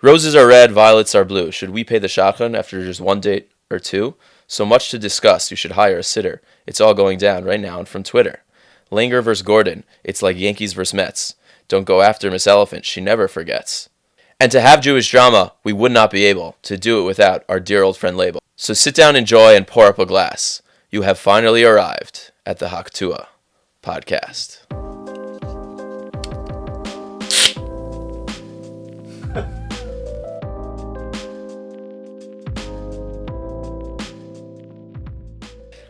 Roses are red, violets are blue. Should we pay the shotgun after just one date or two? So much to discuss. You should hire a sitter. It's all going down right now and from Twitter. Langer vs. Gordon. It's like Yankees vs. Mets. Don't go after Miss Elephant. She never forgets. And to have Jewish drama, we would not be able to do it without our dear old friend Label. So sit down, enjoy, and pour up a glass. You have finally arrived at the Hock Tuah podcast.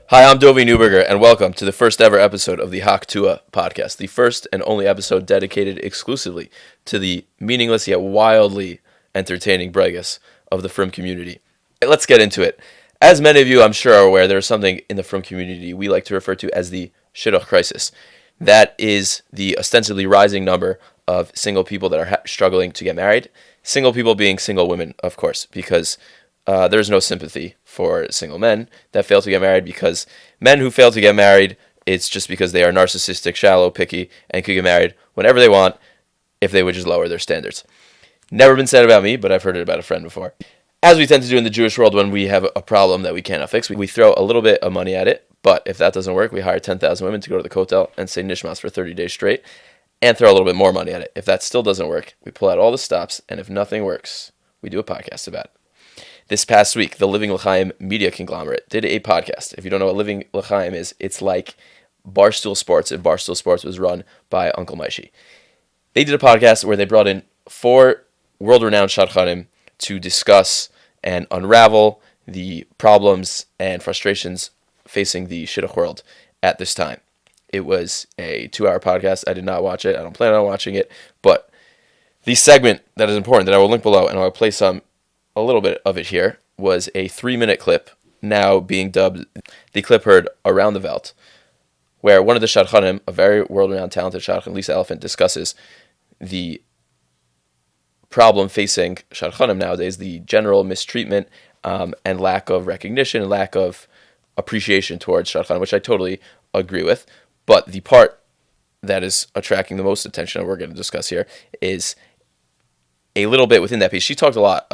Hi, I'm Dovie Newberger, and welcome to the first ever episode of the Hock Tuah podcast, the first and only episode dedicated exclusively to the meaningless yet wildly entertaining bregas of the Frum community. Let's get into it. As many of you, I'm sure, are aware, there is something in the Frum community we like to refer to as the shidduch crisis. That is the ostensibly rising number of single people that are struggling to get married. Single people being single women, of course, because there's no sympathy for single men that fail to get married, because men who fail to get married, it's just because they are narcissistic, shallow, picky, and could get married whenever they want if they would just lower their standards. Never been said about me, but I've heard it about a friend before. As we tend to do in the Jewish world when we have a problem that we cannot fix, we throw a little bit of money at it, but if that doesn't work, we hire 10,000 women to go to the kotel and say nishmas for 30 days straight and throw a little bit more money at it. If that still doesn't work, we pull out all the stops, and if nothing works, we do a podcast about it. This past week, the Living L'Chaim media conglomerate did a podcast. If you don't know what Living L'Chaim is, it's like Barstool Sports if Barstool Sports was run by Uncle Maishi. They did a podcast where they brought in 4 world-renowned shadchanim to discuss and unravel the problems and frustrations facing the shidduch world at this time. It was a 2-hour podcast. I did not watch it. I don't plan on watching it. But the segment that is important that I will link below, and I will play a little bit of it here, was a 3-minute clip, now being dubbed the clip heard around the Welt, where one of the shadchanim, a very world-renowned talented shadchan, Lisa Elephant, discusses the problem facing shadchanim nowadays, the general mistreatment and lack of recognition and lack of appreciation towards shadchanim, which I totally agree with. But the part that is attracting the most attention that we're going to discuss here is a little bit within that piece. She talked about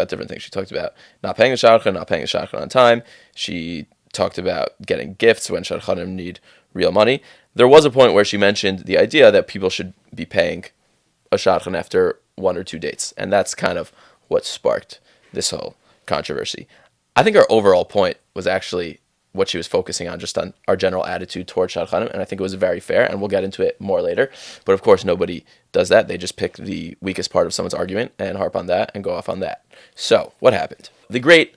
different things. She talked about not paying the shadchan on time. She talked about getting gifts when shadchanim need real money. There was a point where she mentioned the idea that people should be paying a shadchan after 1 or 2 dates, and that's kind of what sparked this whole controversy. I think our overall point was actually what she was focusing on, just on our general attitude towards shadchanim, and I think it was very fair, and we'll get into it more later. But of course, nobody does that. They just pick the weakest part of someone's argument and harp on that and go off on that. So, what happened? The great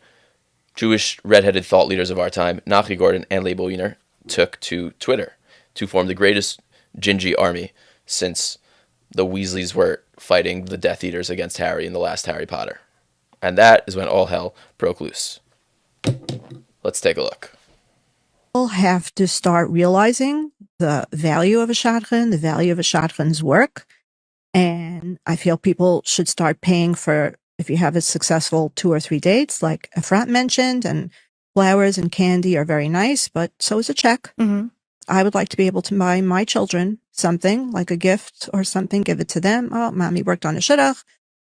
Jewish redheaded thought leaders of our time, Nachi Gordon and Leibel Wiener, took to Twitter to form the greatest Gingy army since the Weasleys were fighting the Death Eaters against Harry in the last Harry Potter. And that is when all hell broke loose. Let's take a look. People have to start realizing the value of a shadchan, the value of a shadchan's work. And I feel people should start paying for, if you have a successful 2 or 3 dates, like Efrat mentioned, and flowers and candy are very nice, but so is a check. Mm-hmm. I would like to be able to buy my children something, like a gift or something, give it to them. Oh, mommy worked on a shidduch.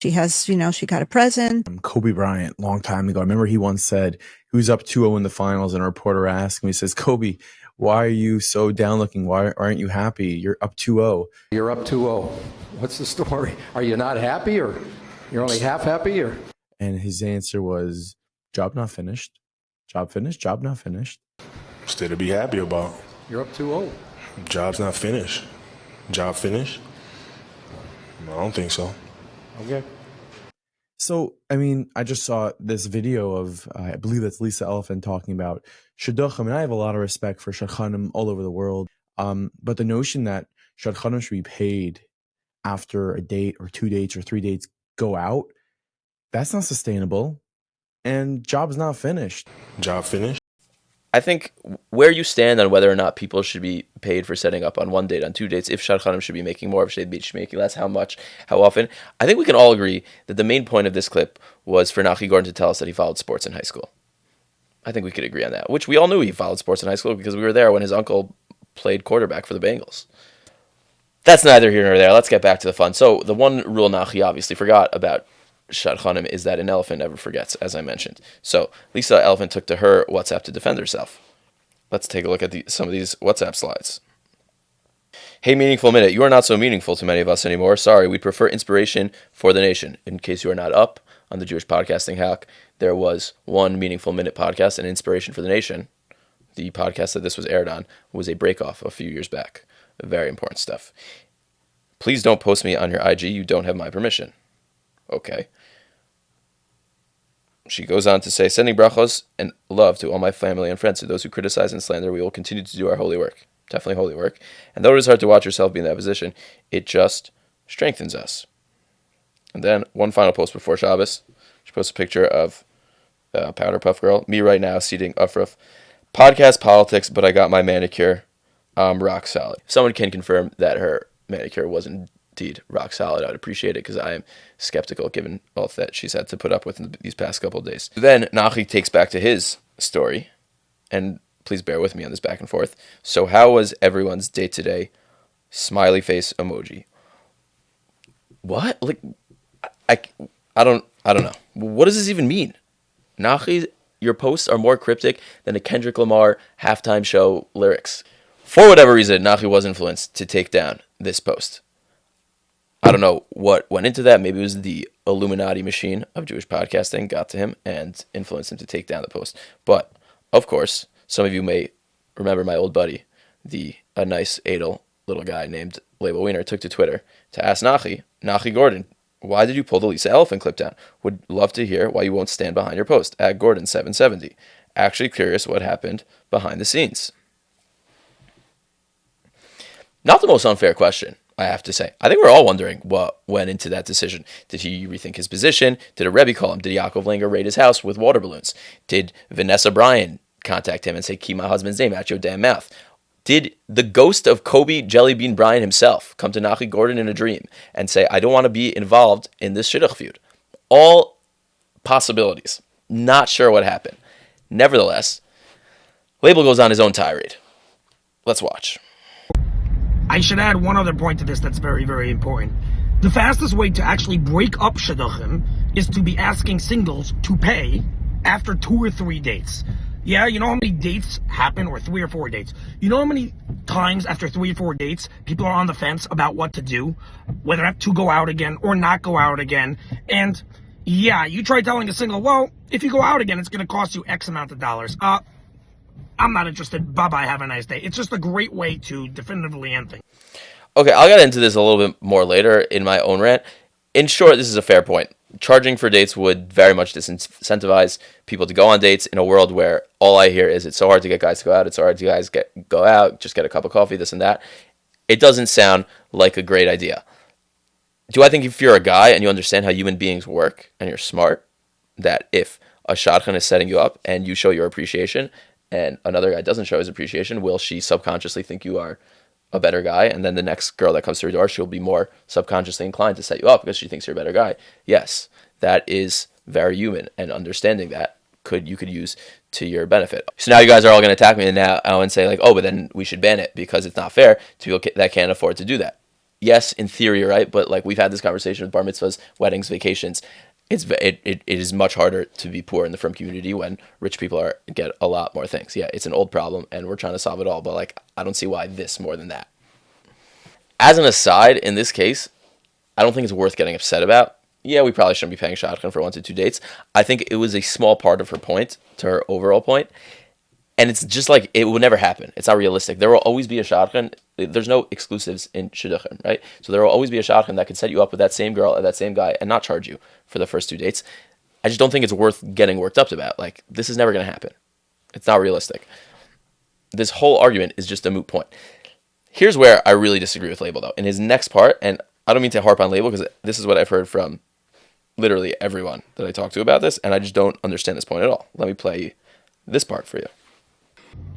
She has, she got a present. Kobe Bryant, long time ago. I remember he once said he was up 2-0 in the finals, and a reporter asked him, he says, Kobe, why are you so down looking? Why aren't you happy? You're up 2-0. You're up 2-0. What's the story? Are you not happy, or you're only half happy? Or? And his answer was, job not finished. Job finished, job not finished. Still to be happy about. You're up 2-0. Job's not finished. Job finished? I don't think so. Okay. So, I just saw this video of, I believe that's Lisa Elephant talking about shidduch. I have a lot of respect for shadchanim all over the world. But the notion that shadchanim should be paid after a date or 2 dates or 3 dates go out, that's not sustainable. And job's not finished. Job finished? I think where you stand on whether or not people should be paid for setting up on 1 date, on 2 dates, if shadchanim should be making more, if should be making less, how much, how often, I think we can all agree that the main point of this clip was for Nachi Gordon to tell us that he followed sports in high school. I think we could agree on that, which we all knew he followed sports in high school because we were there when his uncle played quarterback for the Bengals. That's neither here nor there. Let's get back to the fun. So the one rule Nachi obviously forgot about Shadchanim is that an elephant never forgets, as I mentioned. So Lisa Elephant took to her WhatsApp to defend herself. Let's take a look at some of these WhatsApp slides. Hey, Meaningful Minute, you are not so meaningful to many of us anymore. Sorry, we'd prefer inspiration for the nation. In case you are not up on the Jewish podcasting hack, there was one Meaningful Minute podcast, and Inspiration for the Nation. The podcast that this was aired on was a break-off a few years back. Very important stuff. Please don't post me on your IG. You don't have my permission. Okay. She goes on to say, sending brachos and love to all my family and friends. To those who criticize and slander, we will continue to do our holy work. Definitely holy work. And though it is hard to watch yourself be in that position, it just strengthens us. And then one final post before Shabbos. She posts a picture of Powder Puff Girl. Me right now, seating Ufruf. Podcast politics, but I got my manicure. I'm rock solid. If someone can confirm that her manicure was indeed rock solid, I would appreciate it, because I am skeptical given all that she's had to put up with in these past couple of days. Then Nachi takes back to his story, and please bear with me on this back and forth. So how was everyone's date today? Smiley face emoji. What? Like, I don't know. What does this even mean? Nachi, your posts are more cryptic than a Kendrick Lamar halftime show lyrics. For whatever reason, Nachi was influenced to take down this post. I don't know what went into that. Maybe it was the Illuminati machine of Jewish podcasting got to him and influenced him to take down the post. But, of course, some of you may remember my old buddy, a nice, Adel little guy named Label Wiener, took to Twitter to ask Nachi Gordon, why did you pull the Lisa Elephant clip down? Would love to hear why you won't stand behind your post, at Gordon770. Actually curious what happened behind the scenes. Not the most unfair question, I have to say. I think we're all wondering what went into that decision. Did he rethink his position? Did a Rebbe call him? Did Yaakov Langer raid his house with water balloons? Did Vanessa Bryan contact him and say, keep my husband's name out your damn mouth? Did the ghost of Kobe Jellybean Bryant himself come to Nachi Gordon in a dream and say, I don't want to be involved in this shidduch feud? All possibilities. Not sure what happened. Nevertheless, Label goes on his own tirade. Let's watch. I should add one other point to this that's very, very important. The fastest way to actually break up shidduchim is to be asking singles to pay after 2 or 3 dates. Yeah, you know how many dates happen, or 3 or 4 dates? You know how many times after 3 or 4 dates, people are on the fence about what to do, whether to go out again or not go out again. And yeah, you try telling a single, well, if you go out again, it's going to cost you X amount of dollars. I'm not interested. Bye-bye, have a nice day. It's just a great way to definitively end things. Okay, I'll get into this a little bit more later in my own rant. In short, this is a fair point. Charging for dates would very much disincentivize people to go on dates in a world where all I hear is it's so hard to get guys to go out, it's so hard to guys go out, just get a cup of coffee, this and that. It doesn't sound like a great idea. Do I think if you're a guy and you understand how human beings work and you're smart, that if a shadchan is setting you up and you show your appreciation and another guy doesn't show his appreciation, will she subconsciously think you are a better guy? And then the next girl that comes to her door, she'll be more subconsciously inclined to set you up because she thinks you're a better guy. Yes, that is very human, and understanding that you could use to your benefit. So now you guys are all going to attack me now and say like, oh, but then we should ban it because it's not fair to people that can't afford to do that. Yes, in theory, you're right, but like we've had this conversation with bar mitzvahs, weddings, vacations. It is much harder to be poor in the frum community when rich people get a lot more things. Yeah, it's an old problem, and we're trying to solve it all, but like I don't see why this more than that. As an aside, in this case, I don't think it's worth getting upset about. Yeah, we probably shouldn't be paying shotgun for 1 to 2 dates. I think it was a small part of her point to her overall point. And it's just like, it will never happen. It's not realistic. There will always be a shadchan. There's no exclusives in shidduchim, right? So there will always be a shadchan that could set you up with that same girl or that same guy and not charge you for the first 2 dates. I just don't think it's worth getting worked up about. Like, this is never going to happen. It's not realistic. This whole argument is just a moot point. Here's where I really disagree with Label, though. In his next part, and I don't mean to harp on Label because this is what I've heard from literally everyone that I talk to about this, and I just don't understand this point at all. Let me play this part for you.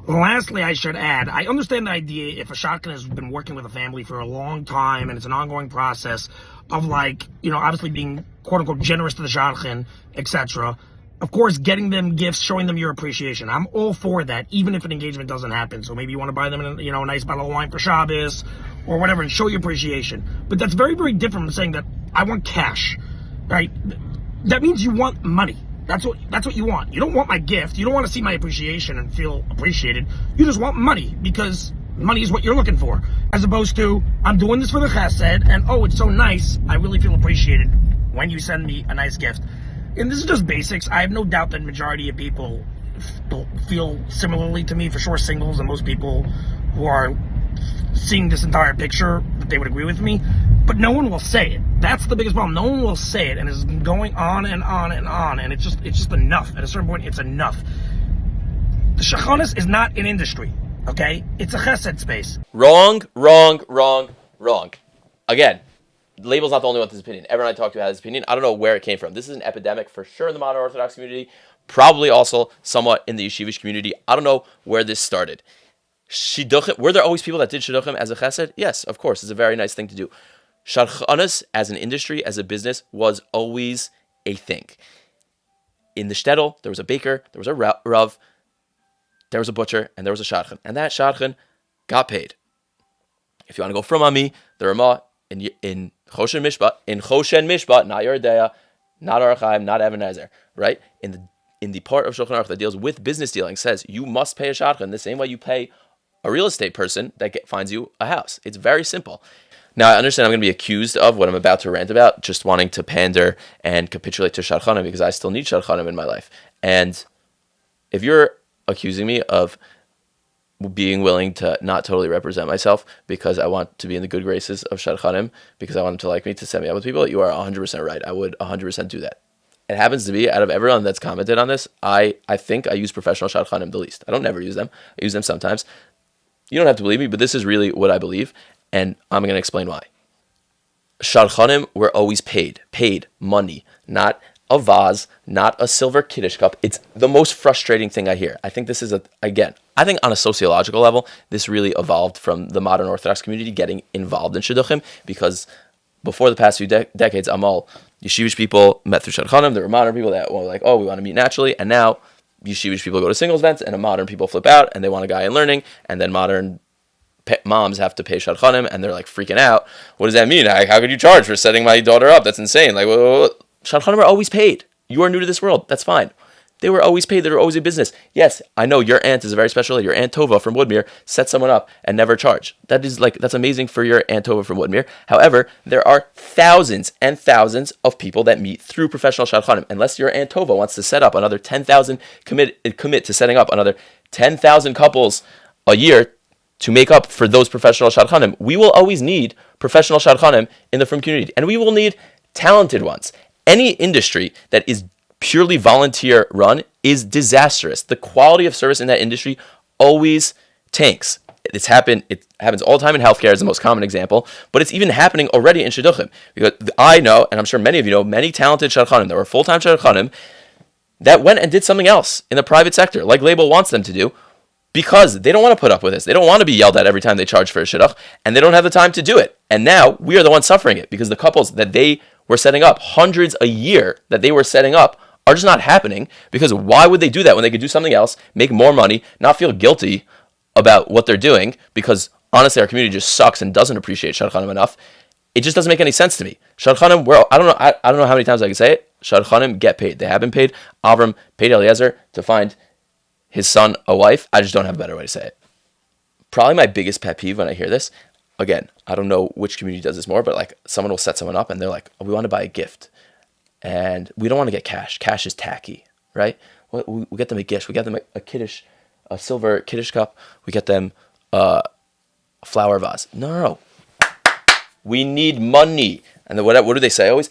Lastly, I should add, I understand the idea if a shotgun has been working with a family for a long time and it's an ongoing process of like, you know, obviously being quote unquote generous to the shotgun, etc. Of course, getting them gifts, showing them your appreciation. I'm all for that, even if an engagement doesn't happen. So maybe you want to buy them, a nice bottle of wine for Shabbos, or whatever and show your appreciation. But that's very, very different from saying that I want cash, right? That means you want money. That's what you want. You don't want my gift. You don't want to see my appreciation and feel appreciated. You just want money because money is what you're looking for, as opposed to I'm doing this for the chesed and oh, it's so nice. I really feel appreciated when you send me a nice gift. And this is just basics. I have no doubt that majority of people feel similarly to me, for sure singles and most people who are seeing this entire picture, that they would agree with me, but no one will say it. That's the biggest problem. No one will say it, and it's going on and on and on, and it's just enough. At a certain point, it's enough. The shachonis is not an industry, okay? It's a chesed space. Wrong. Again, Label's not the only one with this opinion. Everyone I talk to has this opinion. I don't know where it came from. This is an epidemic for sure in the modern Orthodox community, probably also somewhat in the yeshivish community. I don't know where this started. Shidduchim, were there always people that did shidduchim as a chesed? Yes, of course. It's a very nice thing to do. Shadchanas as an industry, as a business, was always a thing. In the shtetl, there was a baker, there was a rav, there was a butcher, and there was a shadchan. And that shadchan got paid. If you want to go from Ami, the Ramah in Choshen Mishpat, not Yerdea, not Arachaim, not Ebenezer, right? In the part of Shulchan Aruch that deals with business dealing, says you must pay a shadchan the same way you pay a real estate person that finds you a house. It's very simple. Now, I understand I'm going to be accused of what I'm about to rant about, just wanting to pander and capitulate to shadchanim because I still need shadchanim in my life. And if you're accusing me of being willing to not totally represent myself because I want to be in the good graces of shadchanim, because I want them to like me, to set me up with people, you are 100% right. I would 100% do that. It happens to be, out of everyone that's commented on this, I think I use professional shadchanim the least. I don't never use them. I use them sometimes. You don't have to believe me, but this is really what I believe, and I'm going to explain why. Shadchanim were always paid money, not a vase, not a silver kiddush cup. It's the most frustrating thing I hear. I think this is, I think on a sociological level, this really evolved from the modern Orthodox community getting involved in shidduchim, because before the past few decades, Amal, yeshivish people met through shadchanim. There were modern people that were like, oh, we want to meet naturally, and now yeshivish people go to singles events, and modern people flip out, and they want a guy in learning, and then modern moms have to pay shadchanim, and they're like freaking out. What does that mean? How could you charge for setting my daughter up? That's insane. Like, shadchanim are always paid. You are new to this world. That's fine. They were always paid. They were always a business. Yes, I know your aunt is a very special lady. Your Aunt Tuah from Woodmere set someone up and never charge. That's amazing for your Aunt Tuah from Woodmere. However, there are thousands and thousands of people that meet through professional shadchanim. Unless your Aunt Tuah wants to set up another 10,000, commit to setting up another 10,000 couples a year to make up for those professional shadchanim, we will always need professional shadchanim in the frum community. And we will need talented ones. Any industry that is purely volunteer run is disastrous. The quality of service in that industry always tanks. It happens all the time in healthcare is the most common example, but it's even happening already in shidduchim. Because I know, and I'm sure many of you know, many talented shadchanim that were full-time shadchanim that went and did something else in the private sector, like Label wants them to do, because they don't want to put up with this. They don't want to be yelled at every time they charge for a shidduch, and they don't have the time to do it. And now we are the ones suffering it, because the couples that they were setting up, hundreds a year that they were setting up, are just not happening. Because why would they do that when they could do something else, make more money, not feel guilty about what they're doing? Because honestly, our community just sucks and doesn't appreciate shadchanim enough. It just doesn't make any sense to me. Shadchanim, I don't know how many times I can say it. Shadchanim get paid. They have been paid. Avram paid Eliezer to find his son a wife. I just don't have a better way to say it. Probably my biggest pet peeve when I hear this, again, I don't know which community does this more, but like someone will set someone up and they're like, oh, we want to buy a gift. And we don't want to get cash. Cash is tacky, right? We get them a gift. We get them a silver kiddush cup. We get them a flower vase. No. We need money. And then what do they say always?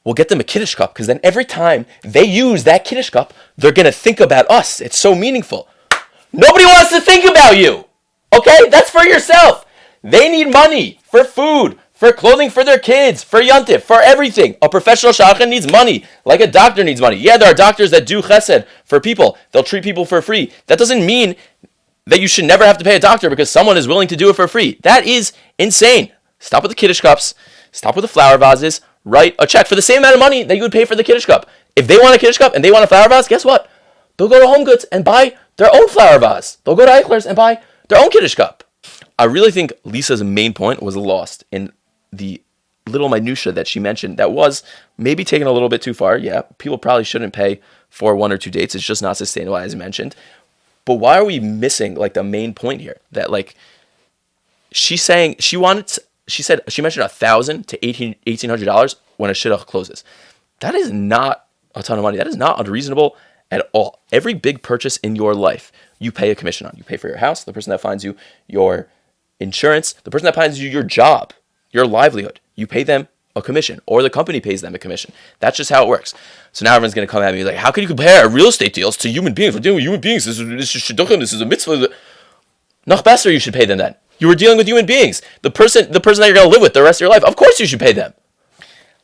We'll get them a kiddush cup, because then every time they use that kiddush cup, they're going to think about us. It's so meaningful. Nobody wants to think about you. Okay? That's for yourself. They need money for food, for clothing for their kids, for yontif, for everything. A professional shadchan needs money, like a doctor needs money. Yeah, there are doctors that do chesed for people. They'll treat people for free. That doesn't mean that you should never have to pay a doctor because someone is willing to do it for free. That is insane. Stop with the kiddush cups. Stop with the flower vases. Write a check for the same amount of money that you would pay for the kiddush cup. If they want a kiddush cup and they want a flower vase, guess what? They'll go to Home Goods and buy their own flower vase. They'll go to Eichler's and buy their own kiddush cup. I really think Lisa's main point was lost in the little minutia that she mentioned that was maybe taken a little bit too far. Yeah, people probably shouldn't pay for 1 or 2 dates. It's just not sustainable, as mentioned. But why are we missing like the main point here? That like she's saying she mentioned $1,000 to $1,800 when a shidduch closes. That is not a ton of money. That is not unreasonable at all. Every big purchase in your life, you pay a commission on. You pay for your house, the person that finds you your insurance, the person that finds you your job, your livelihood. You pay them a commission, or the company pays them a commission. That's just how it works. So now everyone's going to come at me like, how can you compare real estate deals to human beings? We're dealing with human beings. This is shidduchim. This is a mitzvah. Noch besser, you should pay them then. You were dealing with human beings. The person that you're going to live with the rest of your life. Of course you should pay them.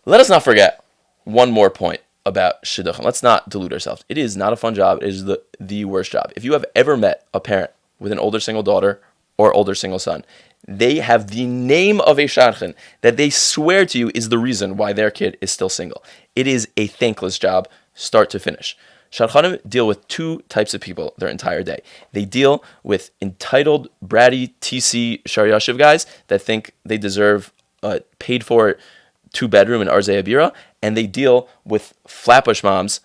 Let us not forget one more point about shidduchim. Let's not delude ourselves. It is not a fun job. It is the worst job. If you have ever met a parent with an older single daughter or older single son, they have the name of a shadchan that they swear to you is the reason why their kid is still single. It is a thankless job, start to finish. Shadchanim deal with 2 types of people their entire day. They deal with entitled, bratty, TC, Shariashiv guys that think they deserve a paid-for 2-bedroom in Arzei Abira, and they deal with flatbush moms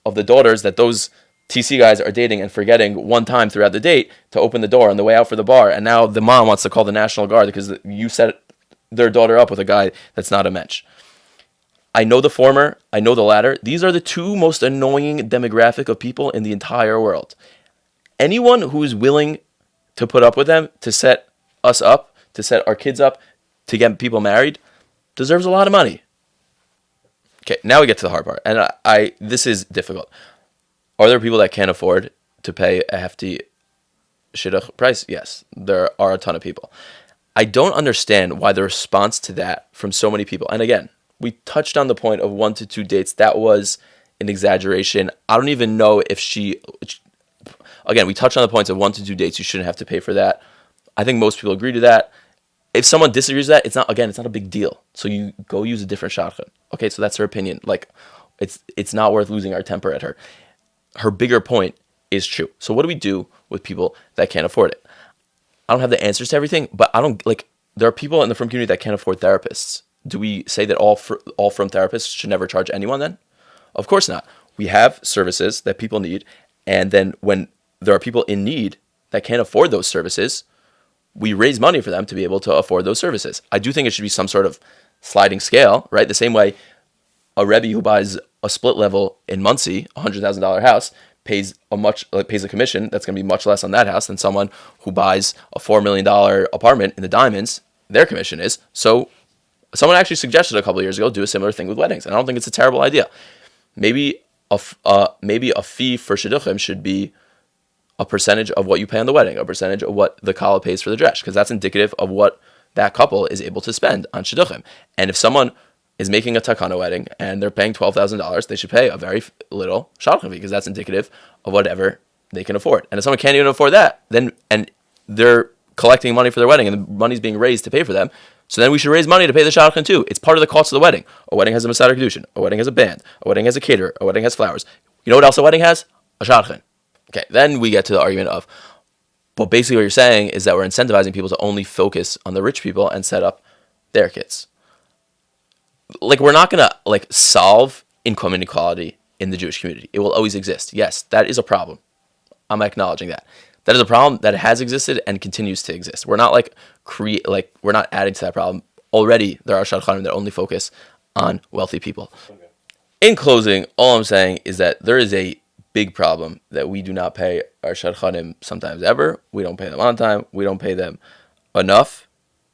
of the daughters that those TC guys are dating and forgetting one time throughout the date to open the door on the way out for the bar, and now the mom wants to call the National Guard because you set their daughter up with a guy that's not a mensch. I know the former, I know the latter. These are the 2 most annoying demographic of people in the entire world. Anyone who is willing to put up with them, to set us up, to set our kids up, to get people married, deserves a lot of money. Okay, now we get to the hard part, and this is difficult. Are there people that can't afford to pay a hefty shidduch price? Yes, there are a ton of people. I don't understand why the response to that from so many people, and again, we touched on the point of 1 to 2 dates. That was an exaggeration. I don't even know if again, we touched on the points of 1 to 2 dates. You shouldn't have to pay for that. I think most people agree to that. If someone disagrees with that, it's not a big deal. So you go use a different shadchan. Okay, so that's her opinion. Like, it's not worth losing our temper at her. Her bigger point is true. So what do we do with people that can't afford it? I don't have the answers to everything, but there are people in the frum community that can't afford therapists. Do we say that all frum therapists should never charge anyone then? Of course not. We have services that people need, and then when there are people in need that can't afford those services, we raise money for them to be able to afford those services. I do think it should be some sort of sliding scale, right? The same way a Rebbe who buys a split level in Muncie, $100,000 house, pays a commission that's going to be much less on that house than someone who buys a $4 million apartment in the Diamonds. Their commission is. So someone actually suggested a couple of years ago do a similar thing with weddings, and I don't think it's a terrible idea. Maybe a fee for shidduchim should be a percentage of what you pay on the wedding, a percentage of what the kala pays for the dress, because that's indicative of what that couple is able to spend on shidduchim. And if someone is making a takana wedding and they're paying $12,000, they should pay a very little shadchan fee, because that's indicative of whatever they can afford. And if someone can't even afford that, and they're collecting money for their wedding and the money's being raised to pay for them, so then we should raise money to pay the shadchan too. It's part of the cost of the wedding. A wedding has a Masada Kedushin, a wedding has a band, a wedding has a caterer, a wedding has flowers. You know what else a wedding has? A shadchan. Okay, then we get to the argument of, but basically what you're saying is that we're incentivizing people to only focus on the rich people and set up their kids. Like, we're not going to solve income inequality in the Jewish community. It will always exist. Yes, that is a problem. I'm acknowledging that. That is a problem that has existed and continues to exist. We're not we're not adding to that problem. Already there are shadchanim that only focus on wealthy people. Okay. In closing, all I'm saying is that there is a big problem that we do not pay our shadchanim sometimes ever. We don't pay them on time. We don't pay them enough,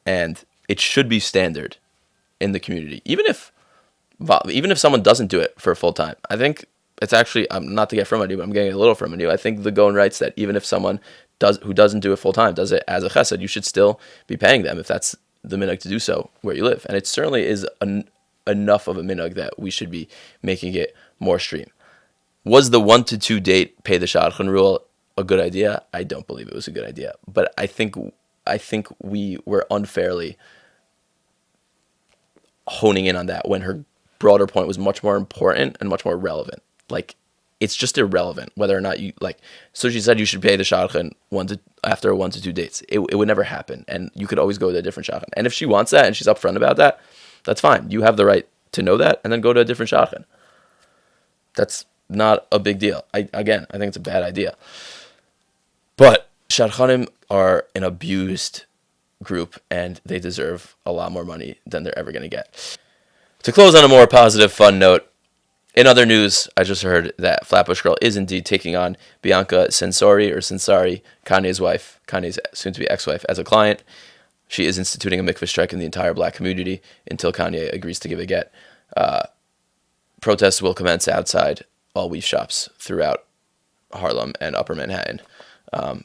and it should be standard in the community. Even if someone doesn't do it for full time, I think it's actually, I'm not to get from you, but I'm getting a little from you. I think the Gaon writes that even if someone who doesn't do it full time does it as a chesed, you should still be paying them if that's the minhag to do so where you live. And it certainly is enough of a minhag that we should be making it more stream. Was the 1 to 2 date pay the shadchan rule a good idea? I don't believe it was a good idea, but I think we were unfairly honing in on that when her broader point was much more important and much more relevant. Like, it's just irrelevant whether or not you like. So she said you should pay the shadchan after 1 to 2 dates. It would never happen, and you could always go to a different shadchan. And if she wants that and she's upfront about that, that's fine. You have the right to know that and then go to a different shadchan. That's not a big deal. I think it's a bad idea. But shadchanim are an abused group, and they deserve a lot more money than they're ever going to get. To close on a more positive, fun note, in other news, I just heard that Flatbush Girl is indeed taking on Bianca Censari, Kanye's wife, Kanye's soon-to-be ex-wife, as a client. She is instituting a mikveh strike in the entire black community until Kanye agrees to give a get. Protests will commence outside all weave shops throughout Harlem and Upper Manhattan.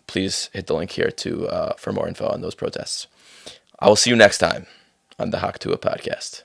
Please hit the link here for more info on those protests. I will see you next time on the Hock Tuah podcast.